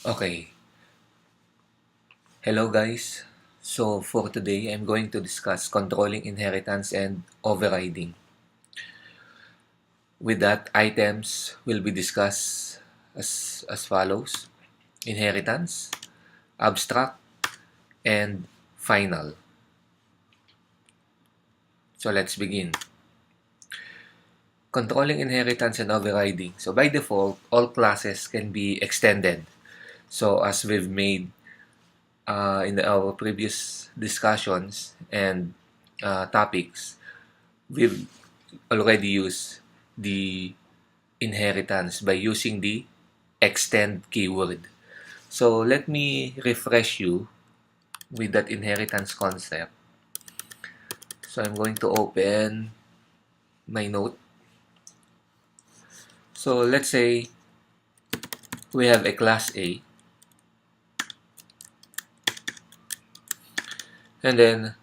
Okay, hello guys. So for today, I'm going to discuss controlling inheritance and overriding. With that, items will be discussed as follows: inheritance, abstract, and final. So let's begin. Controlling inheritance and overriding. So by default, all classes can be extended. So as we've made in our previous discussions and topics, we've already used the inheritance by using the extend keyword. So let me refresh you with that inheritance concept. So I'm going to open my note. So let's say we have a class A, and then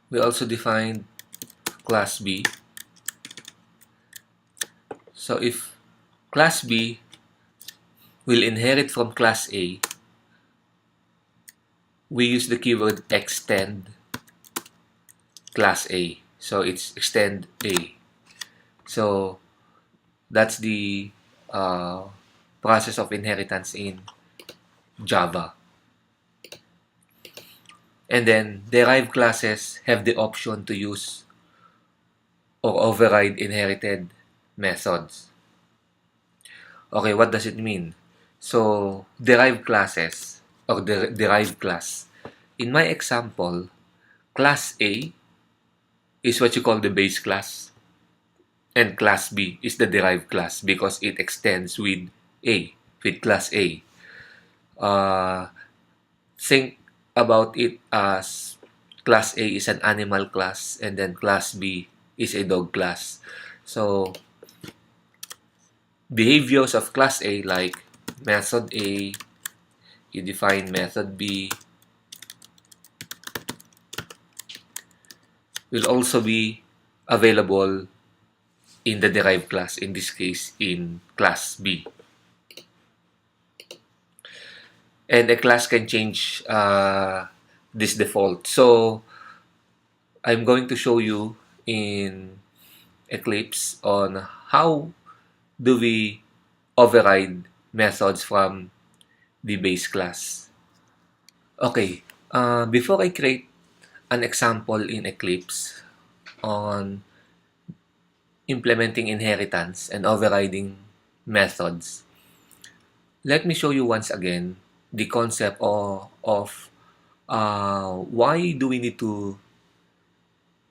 we also defined class B. So if class B will inherit from class A, we use the keyword extend class A. So it's extend A. So that's the process of inheritance in Java. And then derived classes have the option to use or override inherited methods. Okay, what does it mean? So derived classes or derived class. In my example, class A is what you call the base class, and class B is the derived class because it extends with A, with class A. Think about it as class A is an animal class and then class B is a dog class. So behaviors of class A, like method A, you define method B, will also be available in the derived class, in this case in class B. And a class can change this default. So I'm going to show you in Eclipse on how do we override methods from the base class. Okay, before I create an example in Eclipse on implementing inheritance and overriding methods, let me show you once again the concept of why do we need to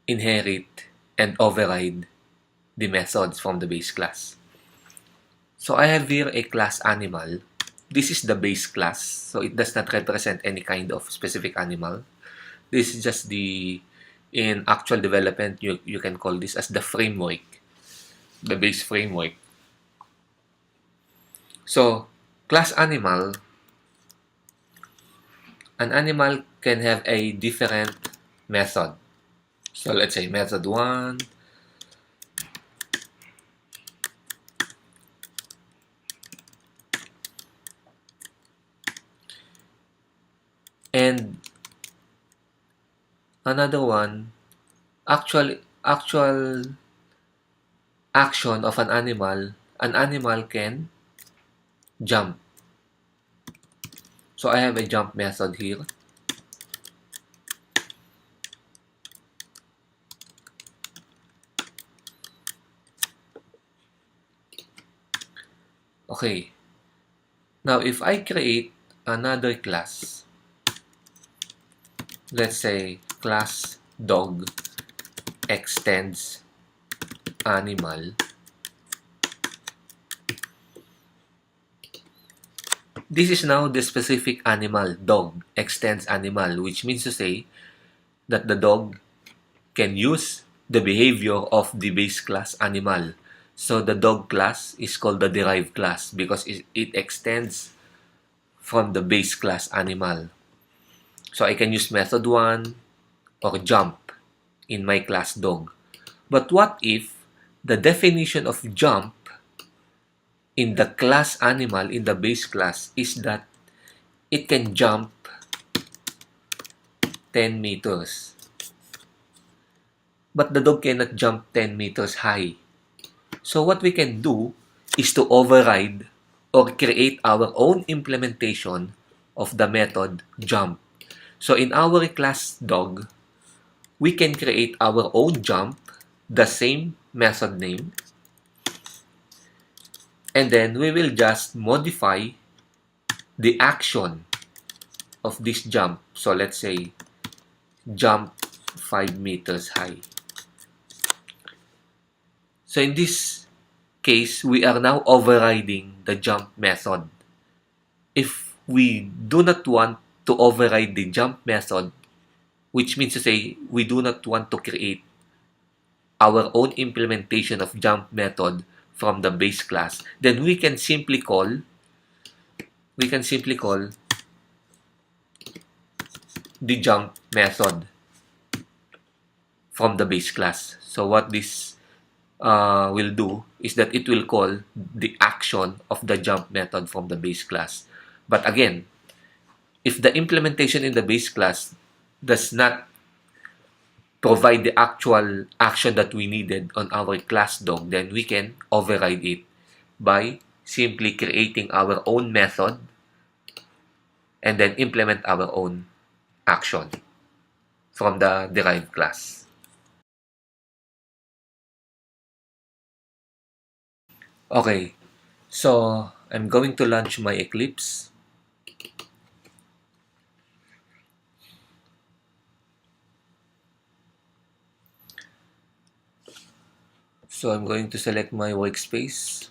inherit and override the methods from the base class. So I have here a class animal. This is the base class, so it does not represent any kind of specific animal. This is just in actual development, you can call this as the framework, the base framework. So class animal, an animal can have a different method. So let's say method 1, and another one, actual action of an animal can jump. So I have a jump method here. Okay. Now if I create another class, let's say class dog extends animal, this is now the specific animal, dog extends animal, which means to say that the dog can use the behavior of the base class animal. So the dog class is called the derived class because it extends from the base class animal. So I can use method 1 or jump in my class dog. But what if the definition of jump in the class animal, in the base class, is that it can jump 10 meters. But the dog cannot jump 10 meters high. So what we can do is to override or create our own implementation of the method jump. So in our class dog, we can create our own jump, the same method name, and then we will just modify the action of this jump. So let's say jump 5 meters high. So in this case, we are now overriding the jump method. If we do not want to override the jump method, which means to say we do not want to create our own implementation of jump method from the base class, then we can simply call the jump method from the base class. So what this will do is that it will call the action of the jump method from the base class. But again, if the implementation in the base class does not provide the actual action that we needed on our class dog, then we can override it by simply creating our own method and then implement our own action from the derived class. Okay, so I'm going to launch my Eclipse. So I'm going to select my workspace.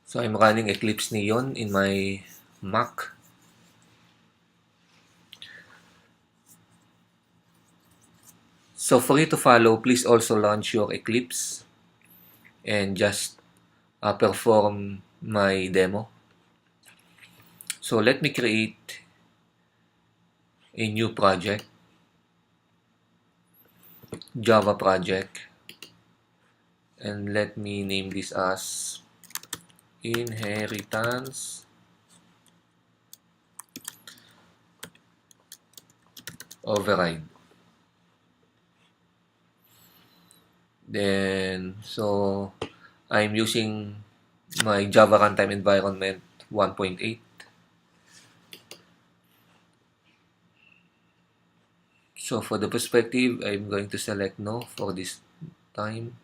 So I'm running Eclipse Neon in my Mac. So for you to follow, please also launch your Eclipse and just perform my demo. So let me create a new project, Java project, and let me name this as Inheritance Override. Then, so I'm using my Java runtime environment 1.8. So for the perspective, I'm going to select no for this time.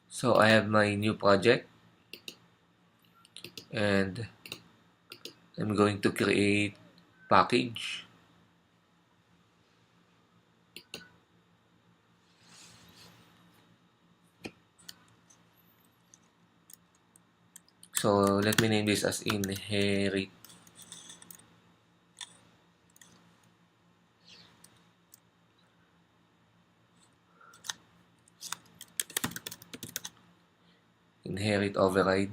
So I have my new project and I'm going to create package. So let me name this as inherit. Inherit override.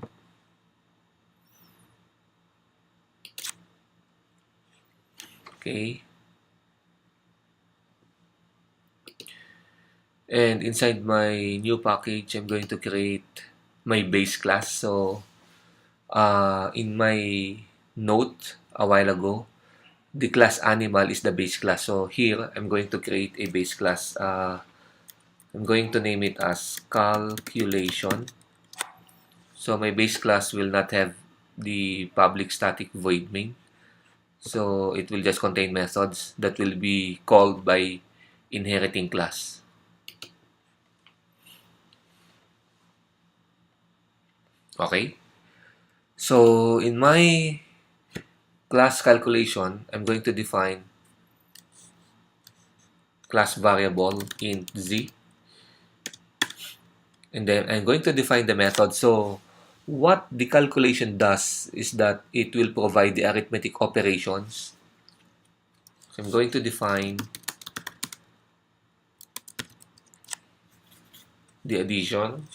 Okay. And inside my new package, I'm going to create my base class. So in my note a while ago, the class animal is the base class. So here, I'm going to create a base class. I'm going to name it as calculation. So my base class will not have the public static void main. So it will just contain methods that will be called by inheriting class. Okay? So in my class calculation, I'm going to define class variable int z. And then I'm going to define the method. So what the calculation does is that it will provide the arithmetic operations. So I'm going to define the addition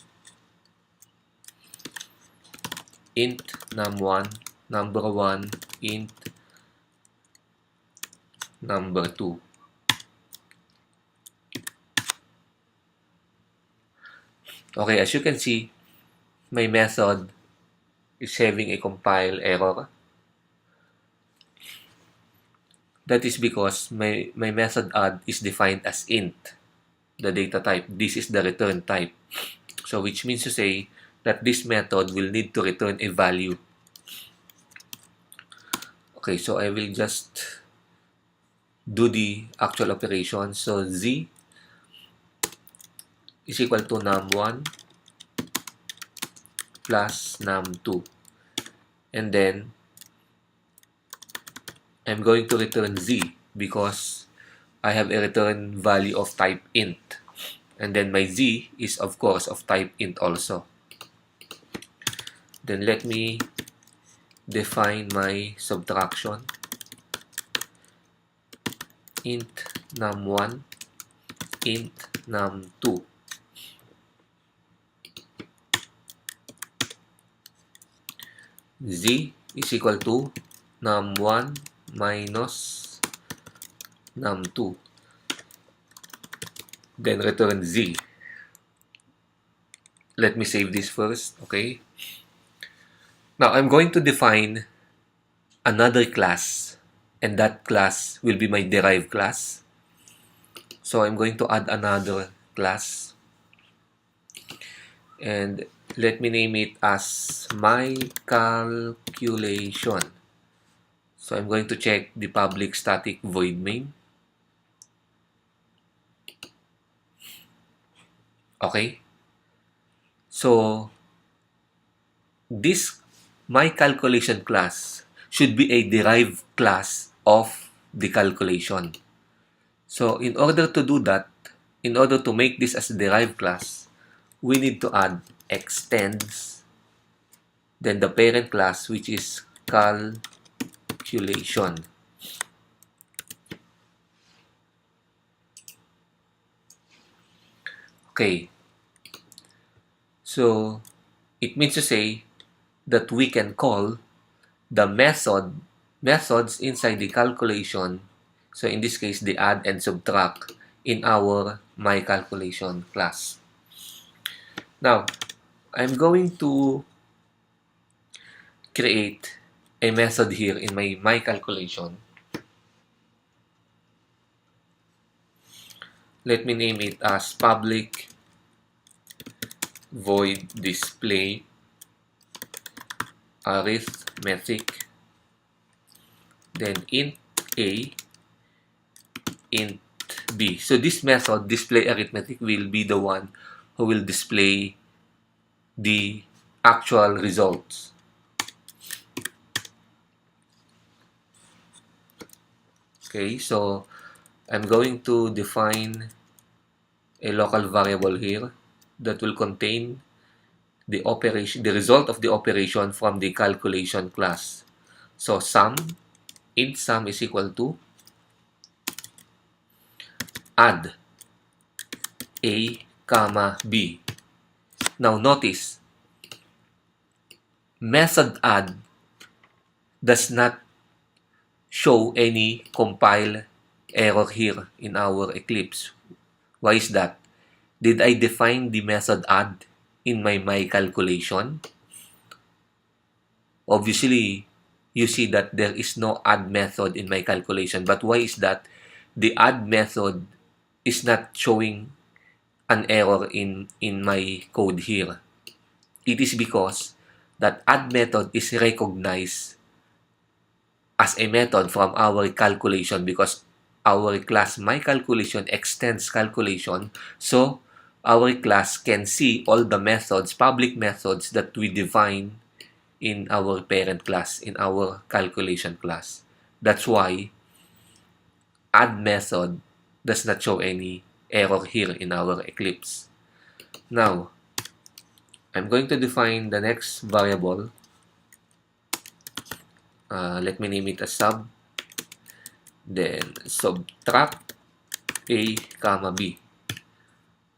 int num1, number 1, int number 2. Okay, as you can see, my method is having a compile error. That is because my method add is defined as int, the data type. This is the return type. So which means to say that this method will need to return a value. Okay, so I will just do the actual operation. So z is equal to num1 plus num2. And then I'm going to return z because I have a return value of type int. And then my z is of course of type int also. Then let me define my subtraction. Int num1, int num2. Z is equal to num1 minus num2. Then return z. Let me save this first, okay? Now, I'm going to define another class, and that class will be my derived class. So, I'm going to add another class, and let me name it as my calculation. So, I'm going to check the public static void main. Okay? So, this my calculation class should be a derived class of the calculation. So in order to do that, in order to make this as a derived class, we need to add extends, then the parent class which is calculation. Okay. So it means to say that we can call the methods inside the calculation. So in this case, the add and subtract in our my calculation class. Now, I'm going to create a method here in my calculation. Let me name it as public void display arithmetic, then int a, int b. So this method, display arithmetic, will be the one who will display the actual results. Okay, so I'm going to define a local variable here that will contain the operation, the result of the operation from the calculation class. So sum, int sum is equal to add a comma b. Now notice, method add does not show any compile error here in our Eclipse. Why is that? Did I define the method add in my calculation? Obviously, you see that there is no add method in my calculation. But why is that? The add method is not showing an error in my code here. It is because that add method is recognized as a method from our calculation because our class my calculation extends calculation. So our class can see all the methods, public methods that we define in our parent class, in our calculation class. That's why add method does not show any error here in our Eclipse. Now, I'm going to define the next variable. Let me name it as sub. Then subtract a comma b.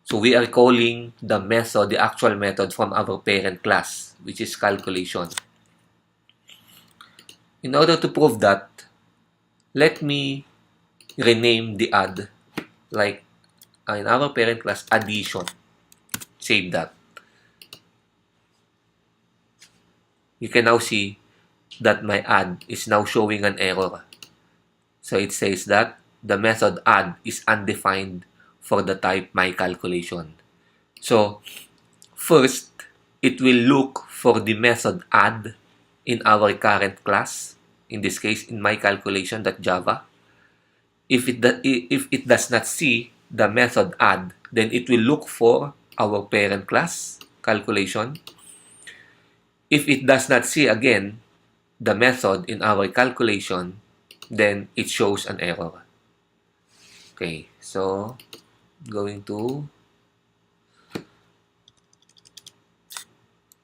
So we are calling the method, the actual method from our parent class, which is calculation. In order to prove that, let me rename the add, like in our parent class, addition. Save that. you can now see that my add is now showing an error. So it says that the method add is undefined for the type my calculation. So first, it will look for the method add in our current class, in this case in my calculation.java. If it does not see the method add, then it will look for our parent class calculation. If it does not see again the method in our calculation, then it shows an error. Okay, so going to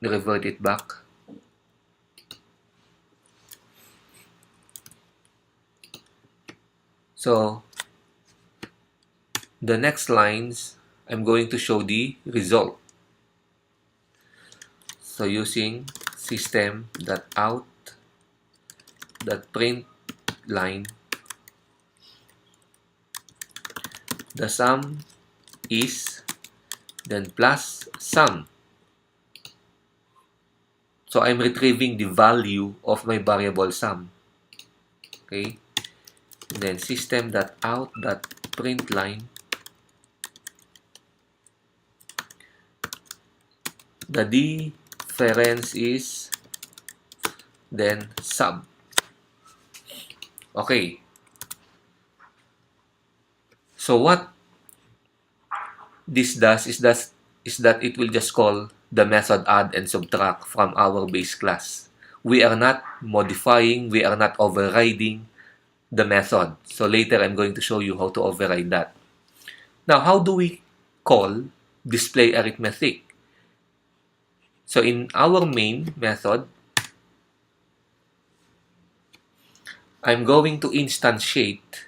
revert it back. So the next lines, I'm going to show the result. So using system.out.print line, the sum is, then plus sum. So I'm retrieving the value of my variable sum. Okay. And then system.out.print line, the difference is, then sum. Okay. So what this does is that it will just call the method add and subtract from our base class. We are not modifying, we are not overriding the method. So later I'm going to show you how to override that. Now, how do we call display arithmetic? So in our main method, I'm going to instantiate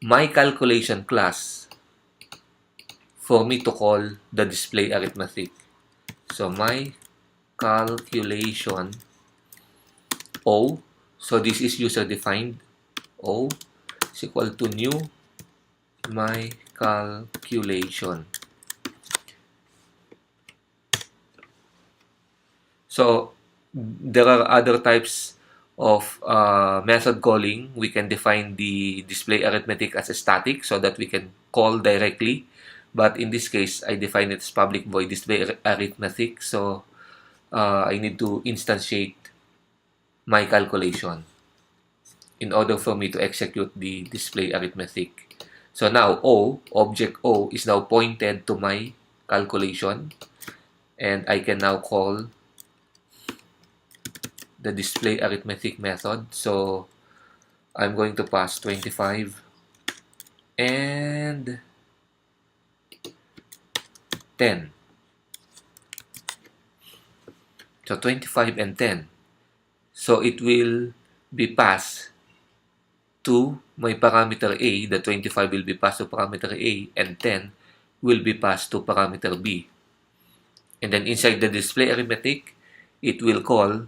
my calculation class for me to call the display arithmetic. So my calculation O, so this is user defined, O is equal to new my calculation. So there are other types of method calling. We can define the display arithmetic as a static so that we can call directly. But in this case, I define it as public void display arithmetic. So I need to instantiate my calculation in order for me to execute the display arithmetic. So now object O is now pointed to my calculation, and I can now call the display arithmetic method. So I'm going to pass 25 and 10. So 25 and 10. So it will be passed to my parameter A. The 25 will be passed to parameter A, and 10 will be passed to parameter B. And then inside the display arithmetic, it will call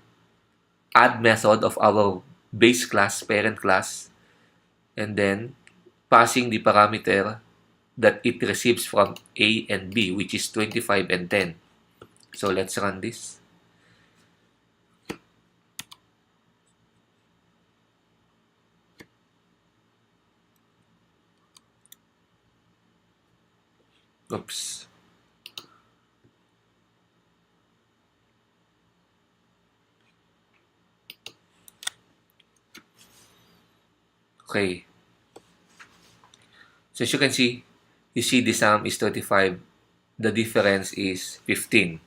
add method of our base class, parent class, and then passing the parameter that it receives from A and B, which is 25 and 10. So let's run this. Oops. Okay. So as you can see, you see the sum is 35. The difference is 15.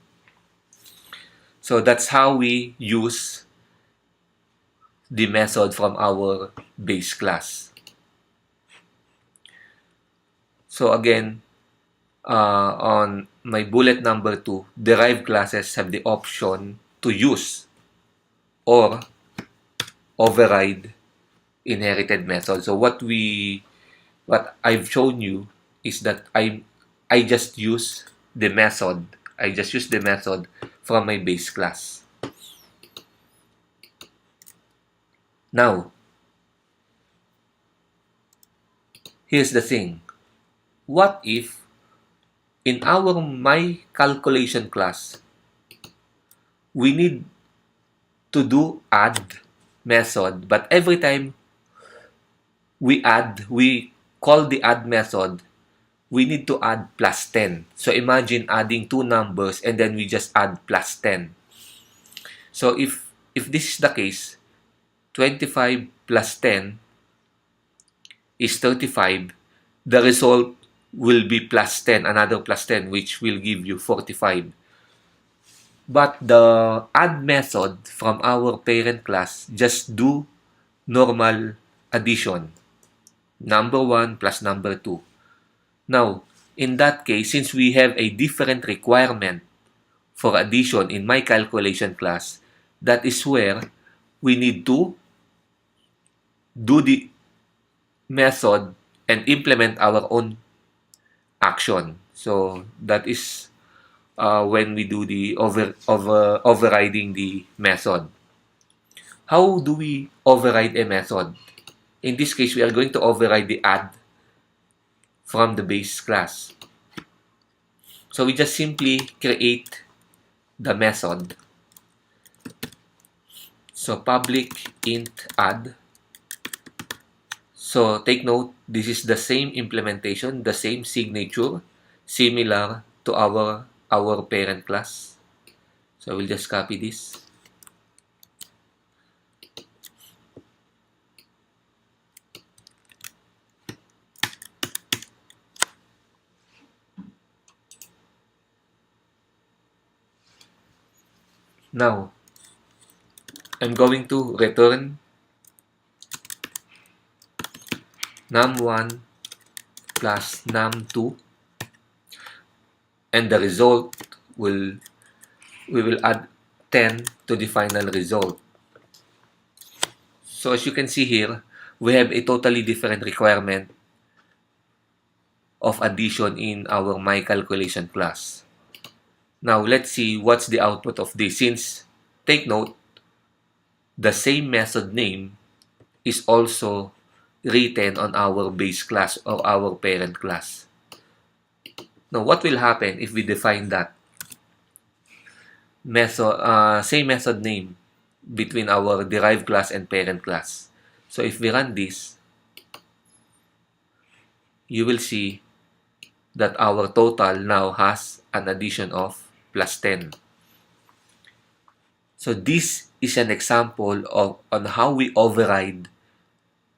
So that's how we use the method from our base class. So again, on my bullet number 2, derived classes have the option to use or override inherited method. So what I've shown you is that I just use the method. I just use the method from my base class. Now, here's the thing. What if in our my calculation class, we need to do add method, but every time we call the add method, we need to add plus 10. So imagine adding two numbers and then we just add plus 10. So if this is the case, 25 plus 10 is 35. The result will be plus 10, another plus 10, which will give you 45. But the add method from our parent class just do normal addition. Number 1 plus number 2. Now, in that case, since we have a different requirement for addition in my calculation class, that is where we need to do the method and implement our own action. So that is when we do the overriding the method. How do we override a method? In this case, we are going to override the add from the base class. So we just simply create the method. So public int add. So take note, this is the same implementation, the same signature, similar to our parent class. So we'll just copy this. Now, I'm going to return num1 plus num2, and the result we will add 10 to the final result. So as you can see here, we have a totally different requirement of addition in our my calculation class. Now let's see what's the output of this. Since, take note, the same method name is also written on our base class or our parent class. Now, what will happen if we define that method, same method name between our derived class and parent class? So if we run this, you will see that our total now has an addition of plus 10. So this is an example on how we override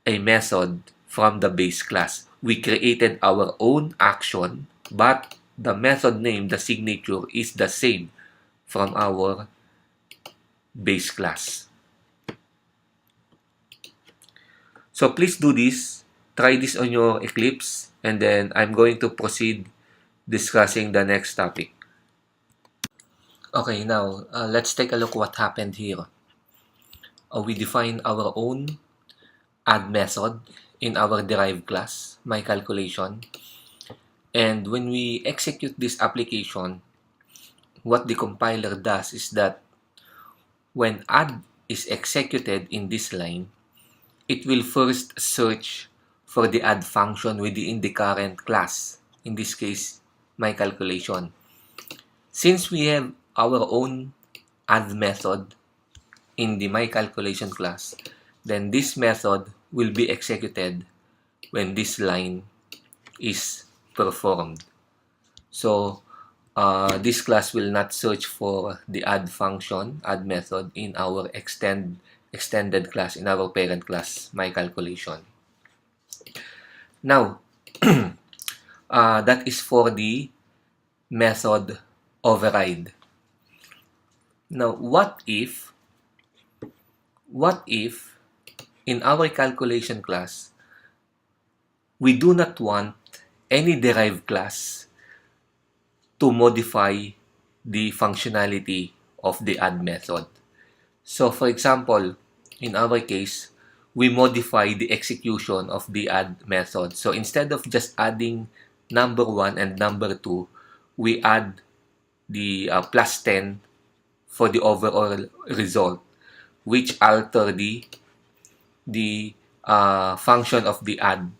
a method from the base class. We created our own action, but the method name, the signature, is the same from our base class. So please do this. Try this on your Eclipse, and then I'm going to proceed discussing the next topic. Okay, now let's take a look what happened here. We define our own add method in our derived class, my calculation. And when we execute this application, what the compiler does is that when add is executed in this line, it will first search for the add function within the current class, in this case, my calculation. Since we have our own add method in the my calculation class, then this method will be executed when this line is performed. So this class will not search for the add function, add method in our extended class, in our parent class, my calculation. Now, that is for the method override. Now, what if in our calculation class, we do not want any derived class to modify the functionality of the add method? So, for example, in our case, we modify the execution of the add method. So, instead of just adding number 1 and number 2, we add the plus 10 for the overall result, which alter the function of the add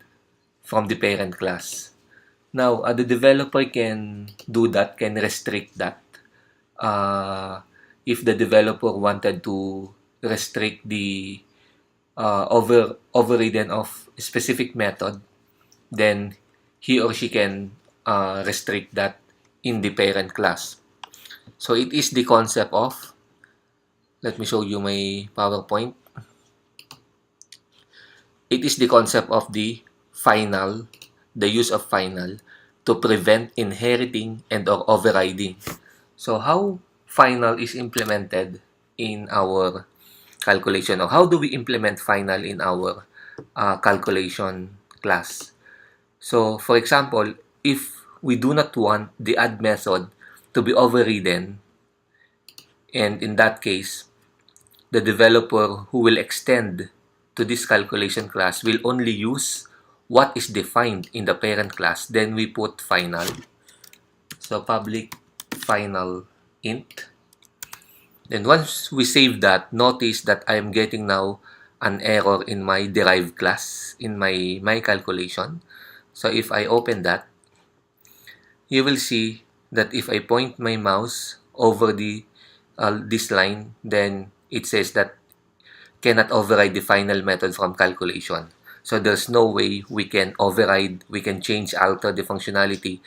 from the parent class. Now, the developer can do that, can restrict that. If the developer wanted to restrict the overridden of a specific method, then he or she can restrict that in the parent class. So it is the concept of, let me show you my PowerPoint. It is the concept of the final, the use of final to prevent inheriting and or overriding. So how final is implemented in our calculation, or how do we implement final in our calculation class? So for example, if we do not want the add method to be overridden, and in that case, the developer who will extend to this calculation class will only use what is defined in the parent class, then we put final. So public final int. Then once we save that, notice that I am getting now an error in my derived class, in my calculation. So if I open that, you will see that if I point my mouse over the this line, then it says that cannot override the final method from calculation. So there's no way we can override, we can change, alter the functionality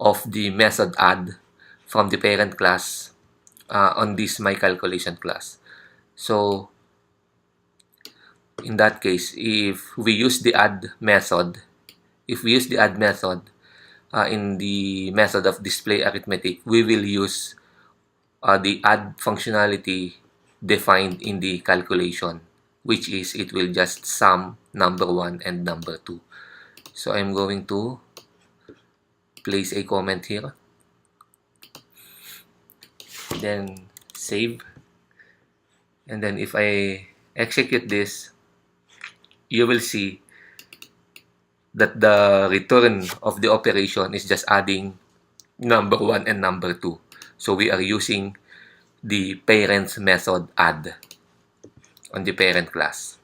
of the method add from the parent class on this my calculation class. So in that case, if we use the add method, in the method of display arithmetic, we will use the add functionality defined in the calculation, which is it will just sum number 1 and number 2. So I'm going to place a comment here, then save, and then if I execute this, you will see that the return of the operation is just adding number 1 and number 2. So we are using the parents method add on the parent class.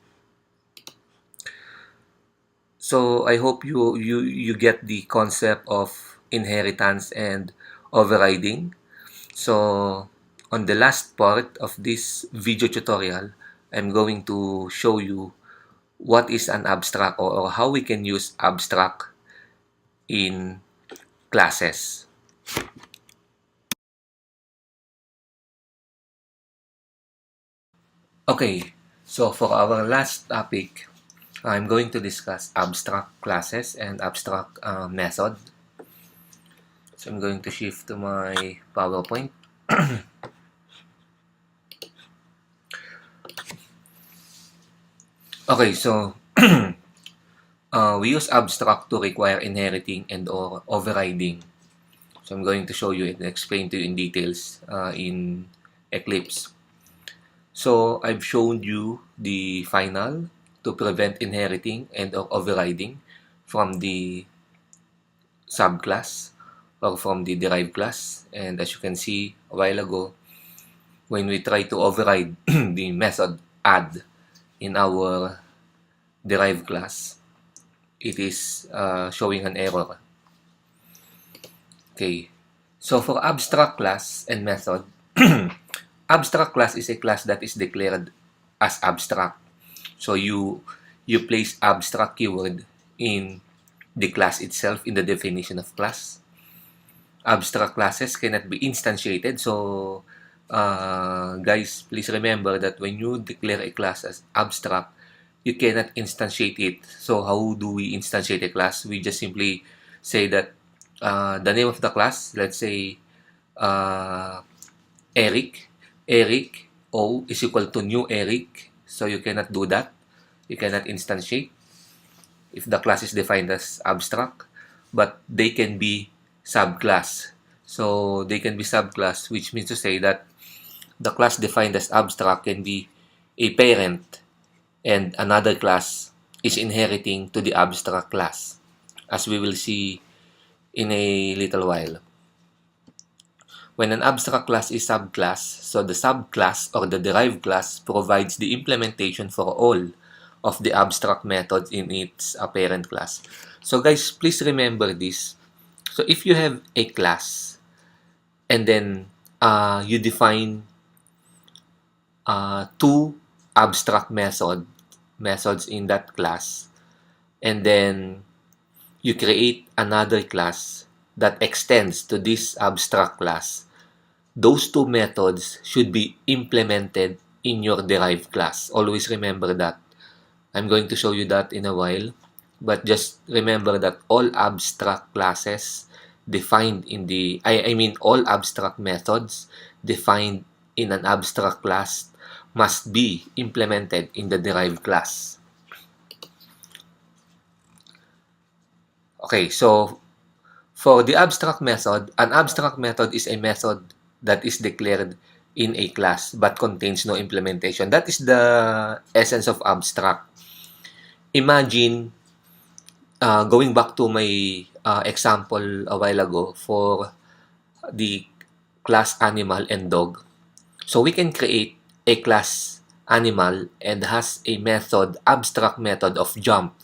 So I hope you get the concept of inheritance and overriding. So on the last part of this video tutorial, I'm going to show you what is an abstract, or how we can use abstract in classes. Okay, so for our last topic, I'm going to discuss abstract classes and abstract method. So I'm going to shift to my PowerPoint. Okay, so we use abstract to require inheriting and or overriding. So I'm going to show you and explain to you in details in Eclipse. So I've shown you the final to prevent inheriting and or overriding from the subclass or from the derived class. And as you can see a while ago, when we try to override the method add in our derived class, it is showing an error. Okay, so for abstract class and method, abstract class is a class that is declared as abstract. So you place abstract keyword in the class itself, in the definition of class. Abstract classes cannot be instantiated. So guys, please remember that when you declare a class as abstract, you cannot instantiate it. So how do we instantiate a class? We just simply say that the name of the class, let's say Eric O is equal to new Eric. So you cannot do that. You cannot instantiate if the class is defined as abstract, but they can be subclass. So they can be subclass, which means to say that the class defined as abstract can be a parent and another class is inheriting to the abstract class, as we will see in a little while. When an abstract class is subclass, so the subclass or the derived class provides the implementation for all of the abstract methods in its parent class. So guys, please remember this. So if you have a class and then you define two abstract methods in that class, and then you create another class that extends to this abstract class, those two methods should be implemented in your derived class. Always remember that. I'm going to show you that in a while. But just remember that all abstract classes defined in the, I mean all abstract methods defined in an abstract class must be implemented in the derived class. Okay, so for the abstract method, an abstract method is a method that is declared in a class but contains no implementation. That is the essence of abstract. Imagine, going back to my example a while ago for the class animal and dog. So we can create a class animal and has a method, abstract method of jump.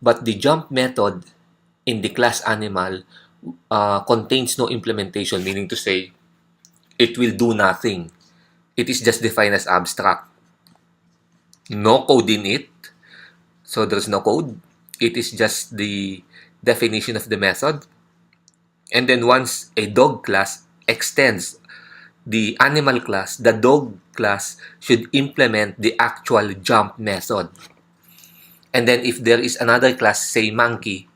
But the jump method in the class animal contains no implementation, meaning to say it will do nothing. It is just defined as abstract. No code in it. So there's no code. It is just the definition of the method. And then once a dog class extends the animal class, the dog class should implement the actual jump method. And then if there is another class, say monkey,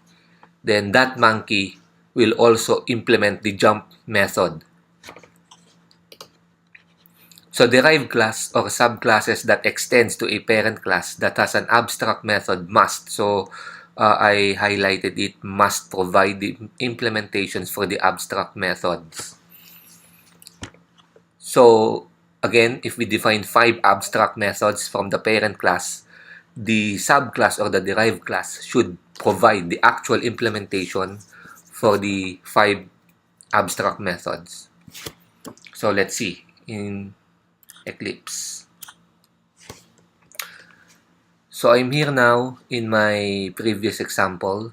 then that monkey will also implement the jump method. So derived class or subclasses that extends to a parent class that has an abstract method must. So I highlighted it, must provide the implementations for the abstract methods. So again, if we define 5 abstract methods from the parent class, the subclass or the derived class should provide the actual implementation for the 5 abstract methods. So let's see in Eclipse. So I'm here now in my previous example.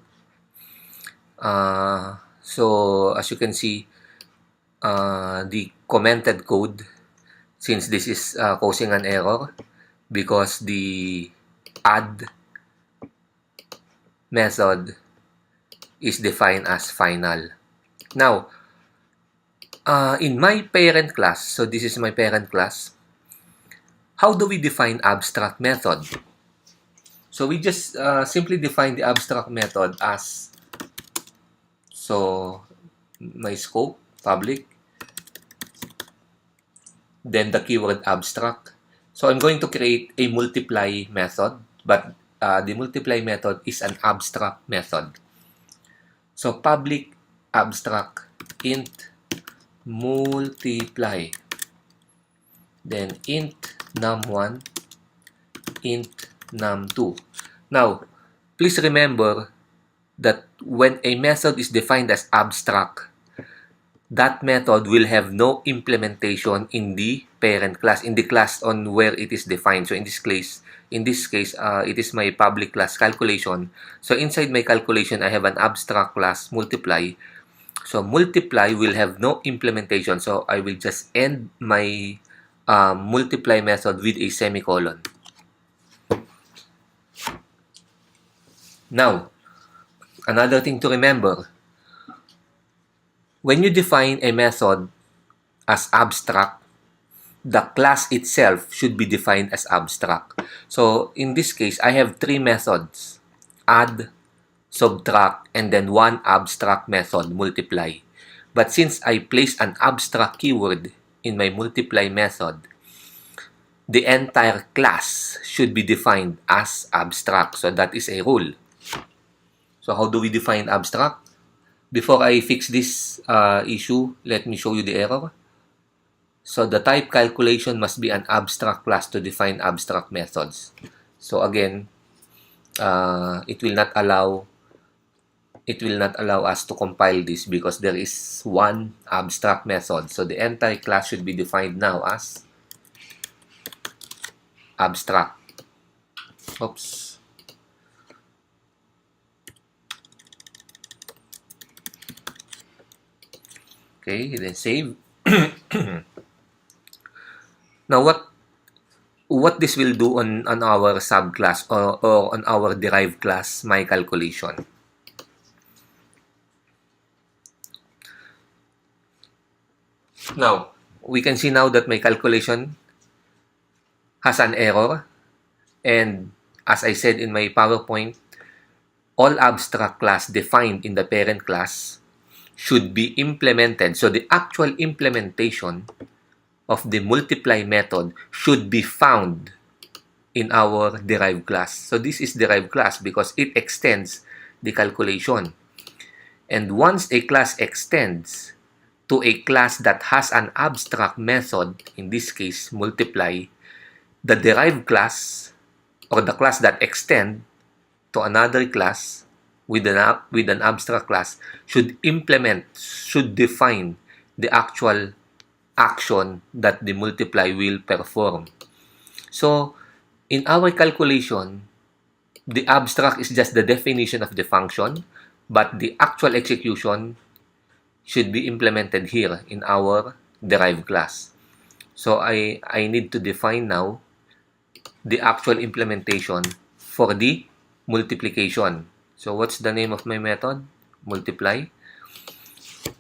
So as you can see, the commented code, since this is causing an error because the add method is defined as final. Now, in my parent class, so this is my parent class, how do we define abstract method? So we just simply define the abstract method as, so my scope, public, then the keyword abstract. So I'm going to create a multiply method, but the multiply method is an abstract method. So public abstract int multiply, then int num1, int num2. Now, please remember that when a method is defined as abstract, that method will have no implementation in the parent class, in the class on where it is defined. So in this case, it is my public class calculation. So inside my calculation, I have an abstract class multiply. So multiply will have no implementation. So I will just end my multiply method with a semicolon. Now, another thing to remember, when you define a method as abstract, the class itself should be defined as abstract. So in this case, I have 3 methods: add, subtract, and then 1 abstract method, multiply. But since I place an abstract keyword in my multiply method, the entire class should be defined as abstract. So that is a rule. So how do we define abstract? Before I fix this issue, let me show you the error. So the type calculation must be an abstract class to define abstract methods. So again, it will not allow us to compile this because there is 1 abstract method. So the entire class should be defined now as abstract. Oops. Okay, then save. Now what this will do on our subclass or on our derived class, my calculation. Now, we can see now that my calculation has an error. And as I said in my PowerPoint, all abstract class defined in the parent class should be implemented. So the actual implementation of the multiply method should be found in our derived class. So this is derived class because it extends the calculation. And once a class extends to a class that has an abstract method, in this case multiply, the derived class or the class that extend to another class with an abstract class should define the actual action that the multiply will perform. So in our calculation, the abstract is just the definition of the function, but the actual execution should be implemented here in our derived class. So I need to define now the actual implementation for the multiplication. So what's the name of my method? Multiply.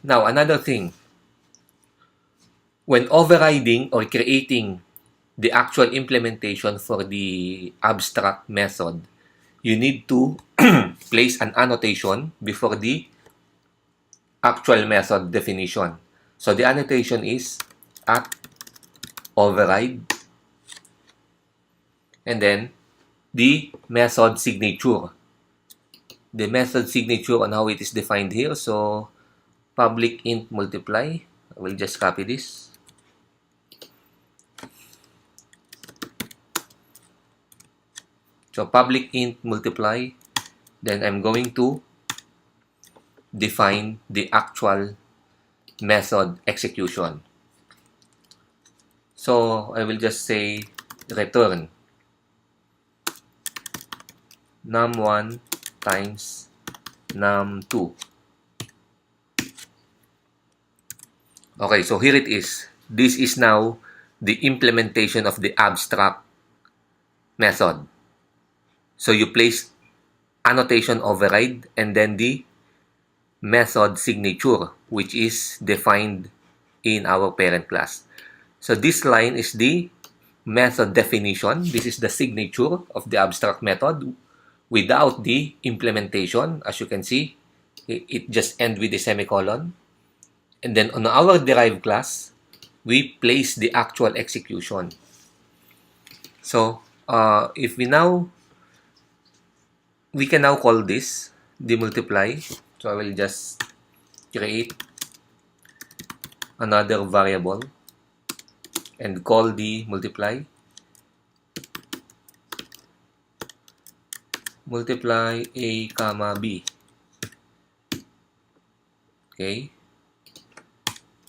Now, another thing. When overriding or creating the actual implementation for the abstract method, you need to place an annotation before the actual method definition. So the annotation is at override and then the method signature. The method signature on how it is defined here. So public int multiply. I will just copy this. So public int multiply. Then I'm going to define the actual method execution. So I will just say return num1 times num2. Okay, so here it is. This is now the implementation of the abstract method. So you place annotation override and then the method signature, which is defined in our parent class. So this line is the method definition. This is the signature of the abstract method without the implementation. As you can see, it just ends with a semicolon. And then on our derived class, we place the actual execution. So if we can now call this the multiply. So I will just create another variable and call the multiply. Multiply a comma b. Okay.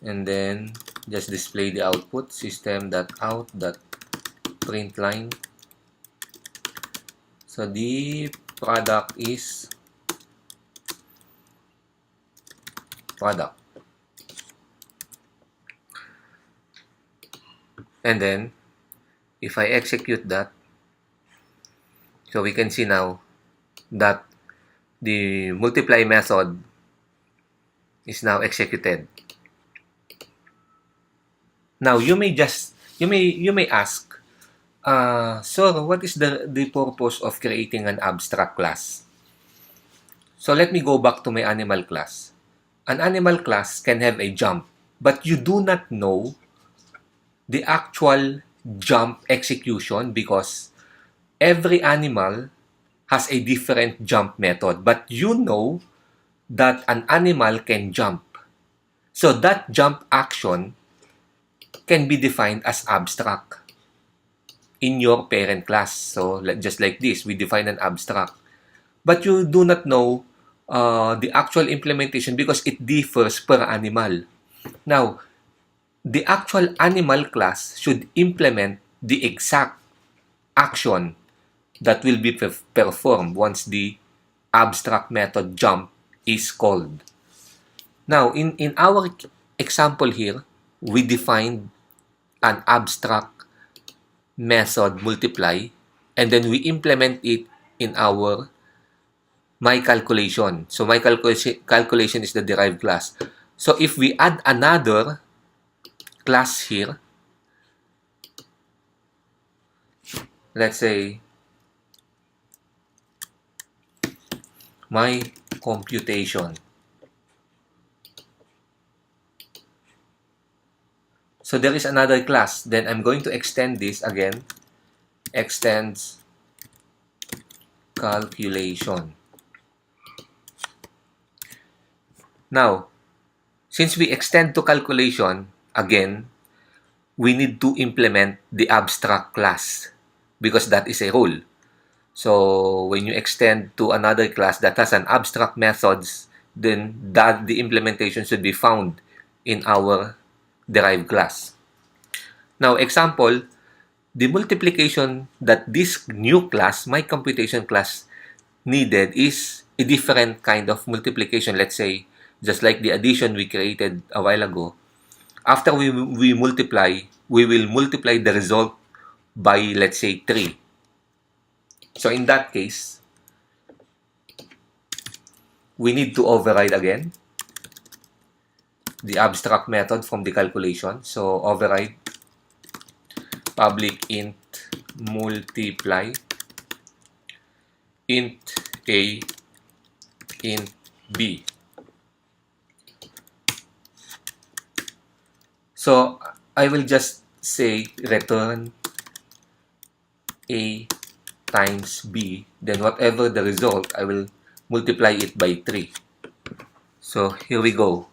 And then just display the output system.out.println. So the product is product. And then if I execute that, so we can see now that the multiply method is now executed. Now you may ask, so what is the purpose of creating an abstract class? So let me go back to my animal class. An animal class can have a jump, but you do not know the actual jump execution because every animal has a different jump method, but you know that an animal can jump. So that jump action can be defined as abstract in your parent class. So just like this, we define an abstract. But you do not know the actual implementation because it differs per animal. Now, the actual animal class should implement the exact action that will be performed once the abstract method jump is called. Now, in our example here, we defined an abstract method multiply, and then we implement it in our my calculation. So my calculation is the derived class. So if we add another class here, let's say my computation. So there is another class. Then I'm going to extend this again. Extends calculation. Now, since we extend to calculation, again, we need to implement the abstract class because that is a rule. So when you extend to another class that has an abstract methods, then the implementation should be found in our derived class. Now, example, the multiplication that this new class, my computation class, needed is a different kind of multiplication. Let's say, just like the addition we created a while ago, after we multiply, we will multiply the result by, let's say, 3. So in that case, we need to override again the abstract method from the calculation. So override public int multiply int a int b. So I will just say return a times b, then whatever the result, I will multiply it by 3. So here we go.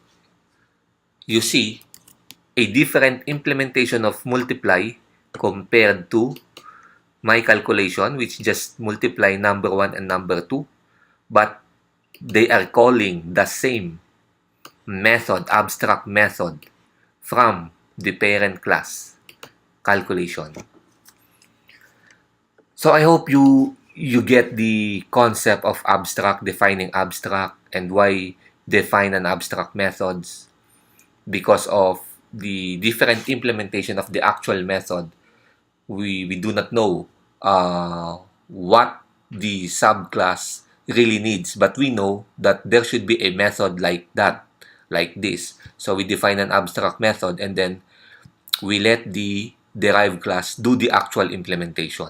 You see a different implementation of multiply compared to my calculation, which just multiply number 1 and number 2, but they are calling the same method, abstract method, from the parent class, calculation. So I hope you get the concept of abstract, defining abstract, and why define an abstract methods, because of the different implementation of the actual method. We do not know what the subclass really needs, but we know that there should be a method like that, like this. So we define an abstract method, and then we let the derived class do the actual implementation.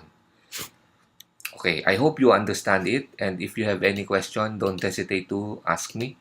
Okay, I hope you understand it, and if you have any question, don't hesitate to ask me.